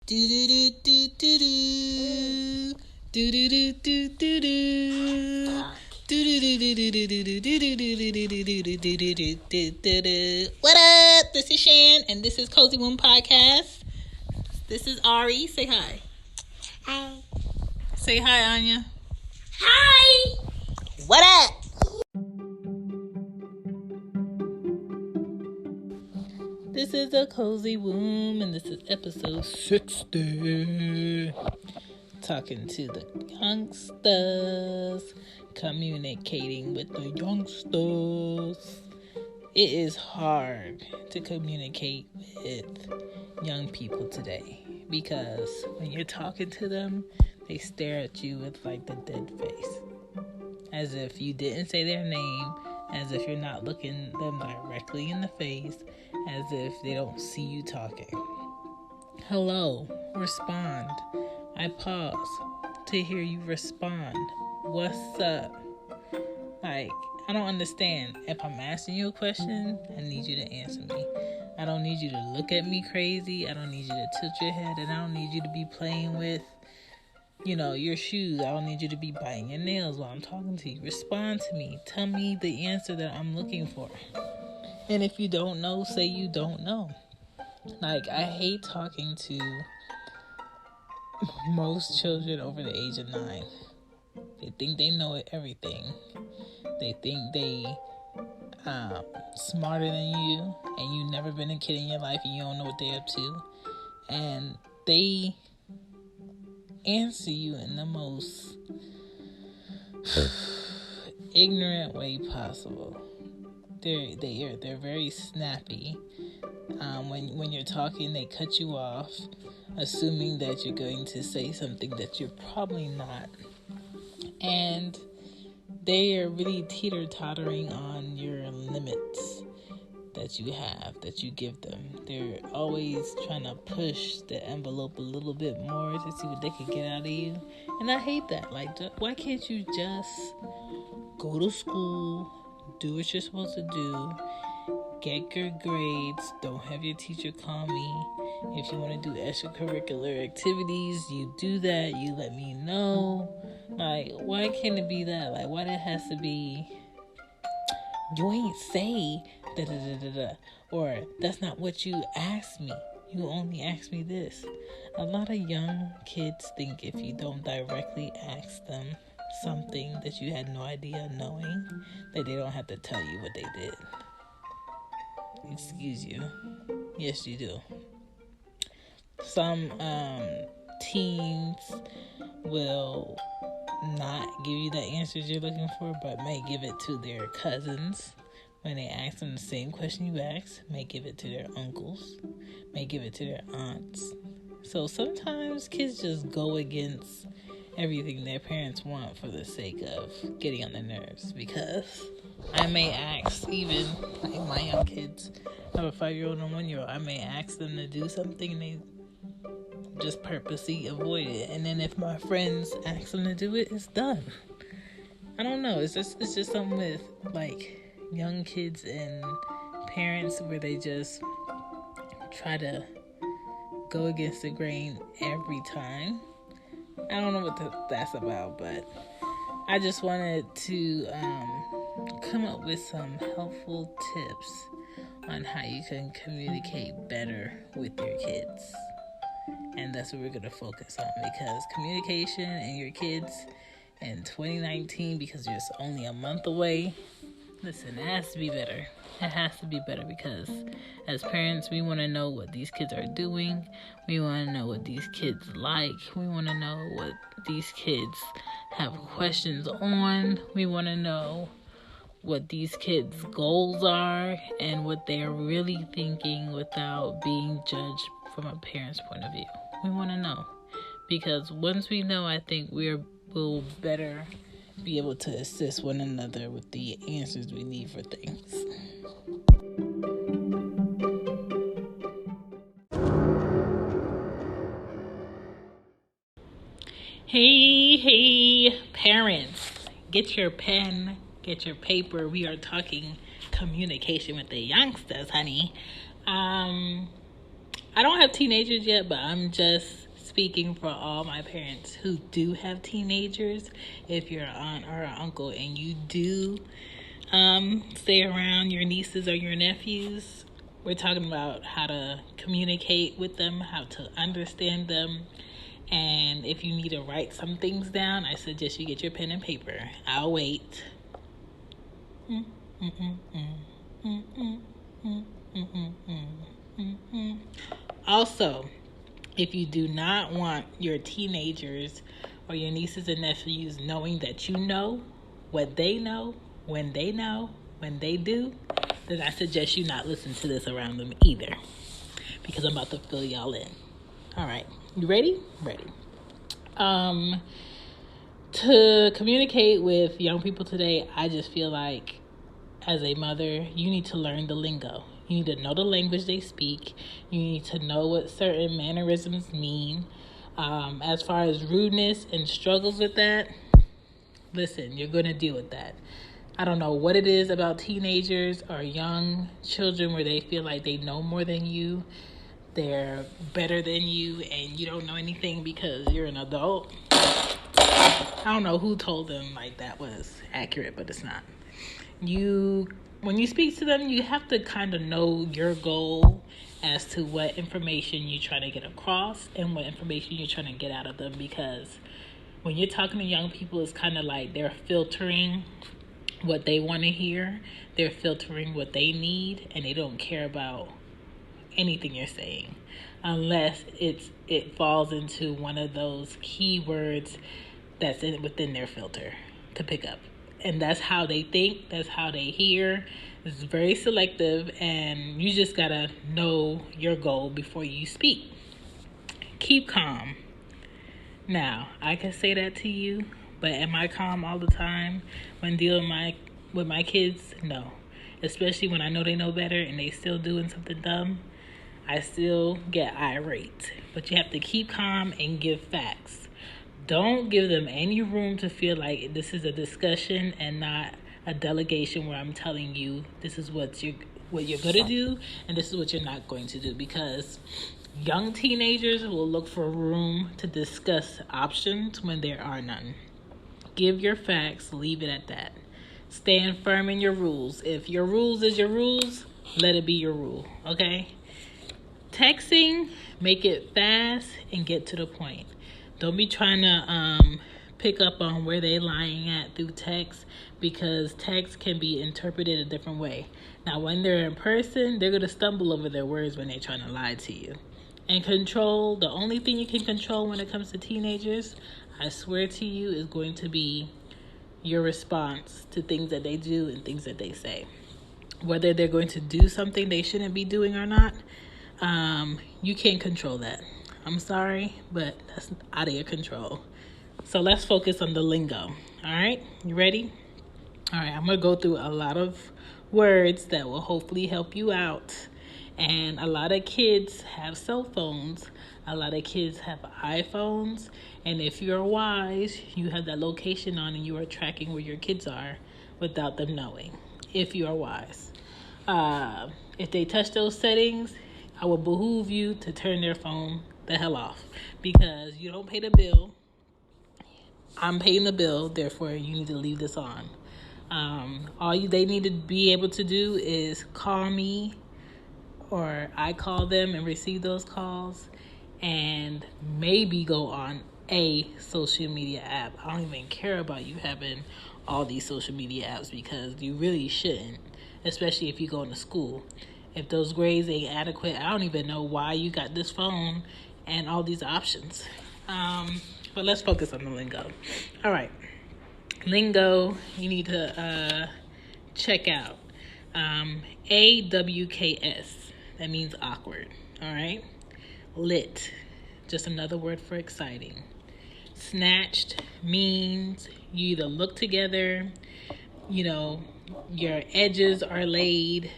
Do do do do do do. Do do do do do do. What up? This is Shan, and this is Cozy Womb Podcast. This is Ari. Say hi. Hi. Say hi, Anya. Hi. What up? This is a Cozy Womb, and this is episode 60. Talking to the youngsters, communicating with the youngsters. It is hard to communicate with young people today because when you're talking to them, they stare at you with like the dead face, as if you didn't say their name, as if you're not looking them directly in the face, as if they don't see you talking. Hello, respond. I pause to hear you respond. What's up? Like, I don't understand. If I'm asking you a question, I need you to answer me. I don't need you to look at me crazy. I don't need you to tilt your head, and I don't need you to be playing with, your shoes. I don't need you to be biting your nails while I'm talking to you. Respond to me. Tell me the answer that I'm looking for. And if you don't know, say you don't know. Like, I hate talking to most children over the age of 9. They think they know everything. They think they smarter than you, and you've never been a kid in your life, and you don't know what they're up to. And they answer you in the most ignorant way possible. They're very snappy. When you're talking, they cut you off, assuming that you're going to say something that you're probably not. And they are really teeter-tottering on your limits that you have, that you give them. They're always trying to push the envelope a little bit more to see what they can get out of you. And I hate that. Like, why can't you just go to school, do what you're supposed to do, get good grades, don't have your teacher call me. If you want to do extracurricular activities, you do that, you let me know. Like, why can't it be that? Like, why that has to be, you ain't say da-da-da-da-da, or that's not what you asked me. You only asked me this. A lot of young kids think if you don't directly ask them something that you had no idea knowing, that they don't have to tell you what they did. Excuse you. Yes, you do. Some teens will not give you the answers you're looking for, but may give it to their cousins when they ask them the same question you asked, may give it to their uncles, may give it to their aunts. So sometimes kids just go against everything their parents want for the sake of getting on their nerves, because I may ask, even like my young kids, I have a 5-year-old and a 1-year-old, I may ask them to do something and they just purposely avoid it. And then if my friends ask them to do it, it's done. I don't know. It's just something with like young kids and parents where they just try to go against the grain every time. I don't know what that's about, but I just wanted to come up with some helpful tips on how you can communicate better with your kids. And that's what we're going to focus on, because communication and your kids in 2019, because you're only a month away, listen, it has to be better. It has to be better, because as parents, we want to know what these kids are doing. We want to know what these kids like. We want to know what these kids have questions on. We want to know what these kids' goals are and what they are really thinking without being judged from a parent's point of view. We want to know, because once we know, I think we'll better be able to assist one another with the answers we need for things. Hey, parents, get your pen, get your paper. We are talking communication with the youngsters, honey. I don't have teenagers yet, but I'm just speaking for all my parents who do have teenagers. If you're an aunt or an uncle and you do stay around your nieces or your nephews, we're talking about how to communicate with them, how to understand them. And if you need to write some things down, I suggest you get your pen and paper. I'll wait. Also, if you do not want your teenagers or your nieces and nephews knowing that you know what they know, when they do, then I suggest you not listen to this around them either, because I'm about to fill y'all in. All right, you ready? Ready. To communicate with young people today, I just feel like as a mother, you need to learn the lingo. You need to know the language they speak. You need to know what certain mannerisms mean. As far as rudeness and struggles with that, listen, you're going to deal with that. I don't know what it is about teenagers or young children where they feel like they know more than you. They're better than you and you don't know anything because you're an adult. I don't know who told them like that was accurate, but it's not. When you speak to them, you have to kind of know your goal as to what information you're trying to get across and what information you're trying to get out of them, because when you're talking to young people, it's kind of like they're filtering what they want to hear, they're filtering what they need, and they don't care about anything you're saying unless it falls into one of those keywords that's within their filter to pick up. And that's how they think, that's how they hear. It's very selective, and you just gotta know your goal before you speak. Keep calm. Now, I can say that to you, but am I calm all the time when dealing with my kids? No. Especially when I know they know better and they still doing something dumb. I still get irate. But you have to keep calm and give facts. Don't give them any room to feel like this is a discussion and not a delegation where I'm telling you this is what you're going to do and this is what you're not going to do, because young teenagers will look for room to discuss options when there are none. Give your facts, leave it at that. Stand firm in your rules. If your rules is your rules, let it be your rule, okay? Texting, make it fast and get to the point. Don't be trying to pick up on where they lying at through text, because text can be interpreted a different way. Now, when they're in person, they're going to stumble over their words when they're trying to lie to you. And control, the only thing you can control when it comes to teenagers, I swear to you, is going to be your response to things that they do and things that they say. Whether they're going to do something they shouldn't be doing or not, you can't control that. I'm sorry, but that's out of your control. So let's focus on the lingo. All right, you ready? All right, I'm going to go through a lot of words that will hopefully help you out. And a lot of kids have cell phones. A lot of kids have iPhones. And if you're wise, you have that location on and you are tracking where your kids are without them knowing, if you are wise. If they touch those settings, I will behoove you to turn their phone the hell off, because you don't pay the bill. I'm paying the bill, therefore you need to leave this on. They need to be able to do is call me, or I call them and receive those calls, and maybe go on a social media app. I don't even care about you having all these social media apps, because you really shouldn't, especially if you go into school. If those grades ain't adequate, I don't even know why you got this phone and all these options. But let's focus on the lingo. All right. Lingo, you need to check out. AWKS, that means awkward. All right. Lit, just another word for exciting. Snatched means you either look together, your edges are laid,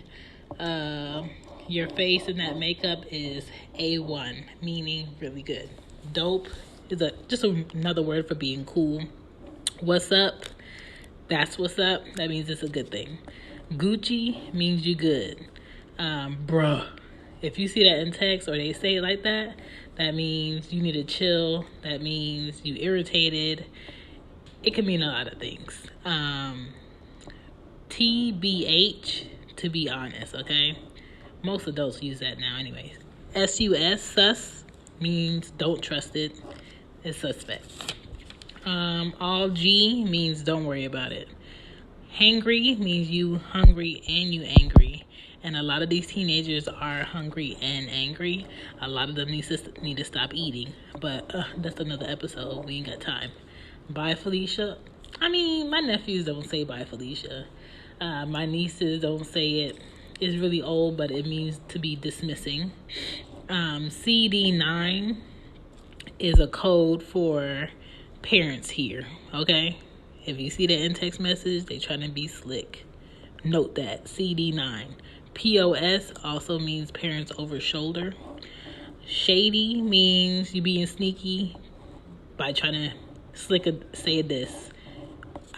your face and that makeup is A1, meaning really good. Dope is just another word for being cool. What's up? That's what's up. That means it's a good thing. Gucci means you good. Bruh, If you see that in text or they say it like that, that means you need to chill. That means you irritated. It can mean a lot of things. TBH, to be honest, okay? Most adults use that now anyways. SUS, sus, means don't trust it. It's suspect. All G means don't worry about it. Hangry means you hungry and you angry. And a lot of these teenagers are hungry and angry. A lot of them need to stop eating. But that's another episode. We ain't got time. Bye, Felicia. I mean, my nephews don't say bye, Felicia. My nieces don't say it. It's really old, but it means to be dismissing. CD9 is a code for parents here, okay? If you see that in text message, they trying to be slick. Note that, CD9. POS also means parents over shoulder. Shady means you being sneaky by trying to say this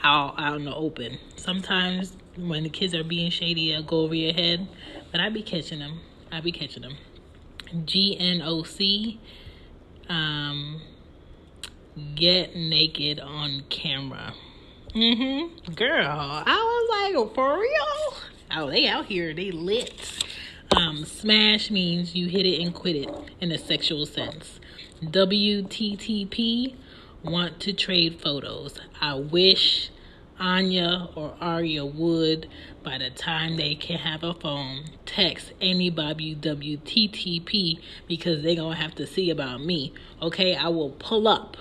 out in the open. Sometimes when the kids are being shady, I'll go over your head, but I be catching them. GNOC, get naked on camera. Girl, I was like, for real? Oh, they out here, they lit. Smash means you hit it and quit it in a sexual sense. WTTP, want to trade photos. I wish Anya or Arya would, by the time they can have a phone, text anybody WTTP because they gonna have to see about me. Okay, I will pull up.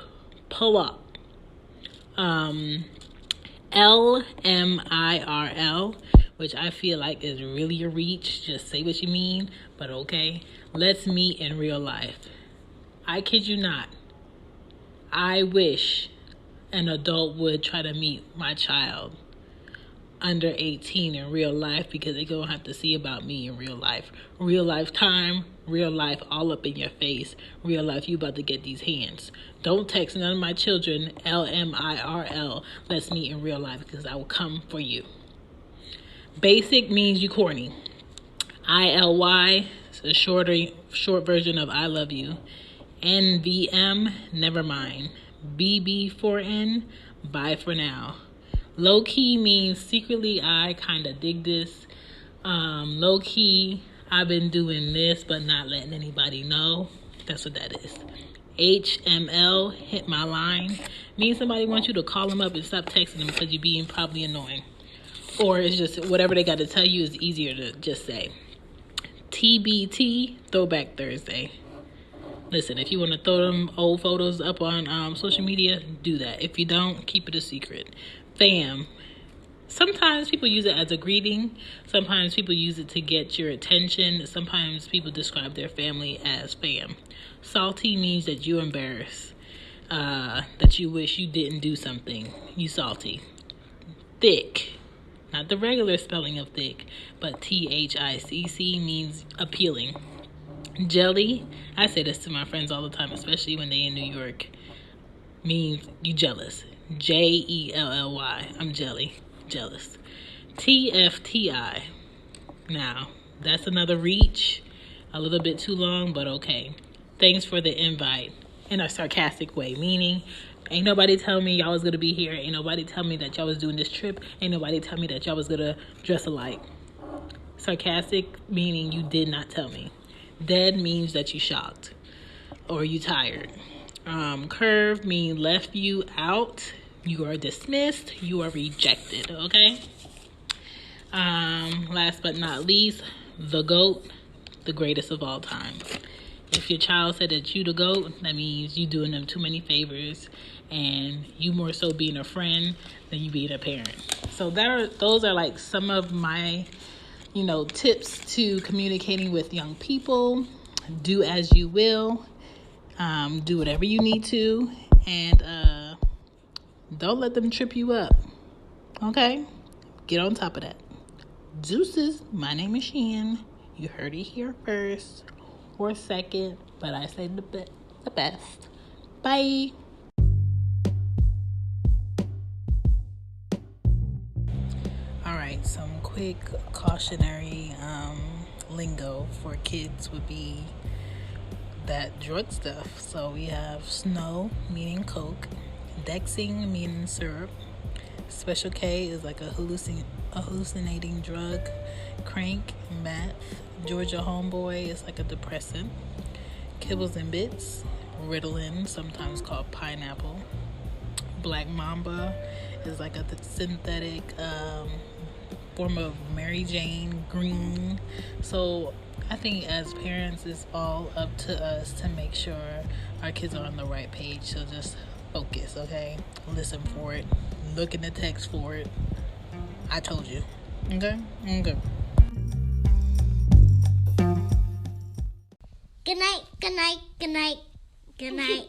LMIRL, which I feel like is really a reach. Just say what you mean, but okay. Let's meet in real life. I kid you not. I wish an adult would try to meet my child under 18 in real life because they're going to have to see about me in real life. Real life time, real life all up in your face. Real life, you about to get these hands. Don't text none of my children, LMIRL, let's meet in real life because I will come for you. Basic means you corny. ILY, it's a short version of I love you. NVM, never mind. BB4N, bye for now. Low key means secretly I kind of dig this. Low key, I've been doing this but not letting anybody know. That's what that is. HML, hit my line, means somebody wants you to call them up and stop texting them because you're being probably annoying. Or it's just whatever they got to tell you is easier to just say. TBT, Throwback Thursday. Listen, if you want to throw them old photos up on social media, do that. If you don't, keep it a secret. Fam. Sometimes people use it as a greeting. Sometimes people use it to get your attention. Sometimes people describe their family as fam. Salty means that you're embarrassed. That you wish you didn't do something. You salty. Thick. Not the regular spelling of thick, but THICC means appealing. Jelly, I say this to my friends all the time, especially when they in New York, means you jealous. JELLY, I'm jealous. TFTI, now that's another reach, a little bit too long, but okay. Thanks for the invite, in a sarcastic way, meaning ain't nobody tell me y'all was gonna be here, ain't nobody tell me that y'all was doing this trip, ain't nobody tell me that y'all was gonna dress alike. Sarcastic meaning you did not tell me. Dead means that you shocked or you tired. Curve means left you out. You are dismissed. You are rejected. Okay. Last but not least, the GOAT, the greatest of all time. If your child said that you the GOAT, that means you doing them too many favors, and you more so being a friend than you being a parent. So those are like some of my tips to communicating with young people. Do as you will. Do whatever you need to. And don't let them trip you up. Okay? Get on top of that. Deuces. My name is Shan. You heard it here first or second, but I say the best. Bye. Some quick cautionary lingo for kids would be that drug stuff. So we have snow, meaning coke, Dexing, meaning syrup, Special K is like a hallucinating drug, crank, meth, Georgia Homeboy is like a depressant, Kibbles and Bits, Ritalin, sometimes called pineapple, Black Mamba is like a synthetic form of Mary Jane green. So I think as parents, it's all up to us to make sure our kids are on the right page. So just focus, okay? Listen for it. Look in the text for it. I told you. Okay? Okay. Good night, good night, good night, good night.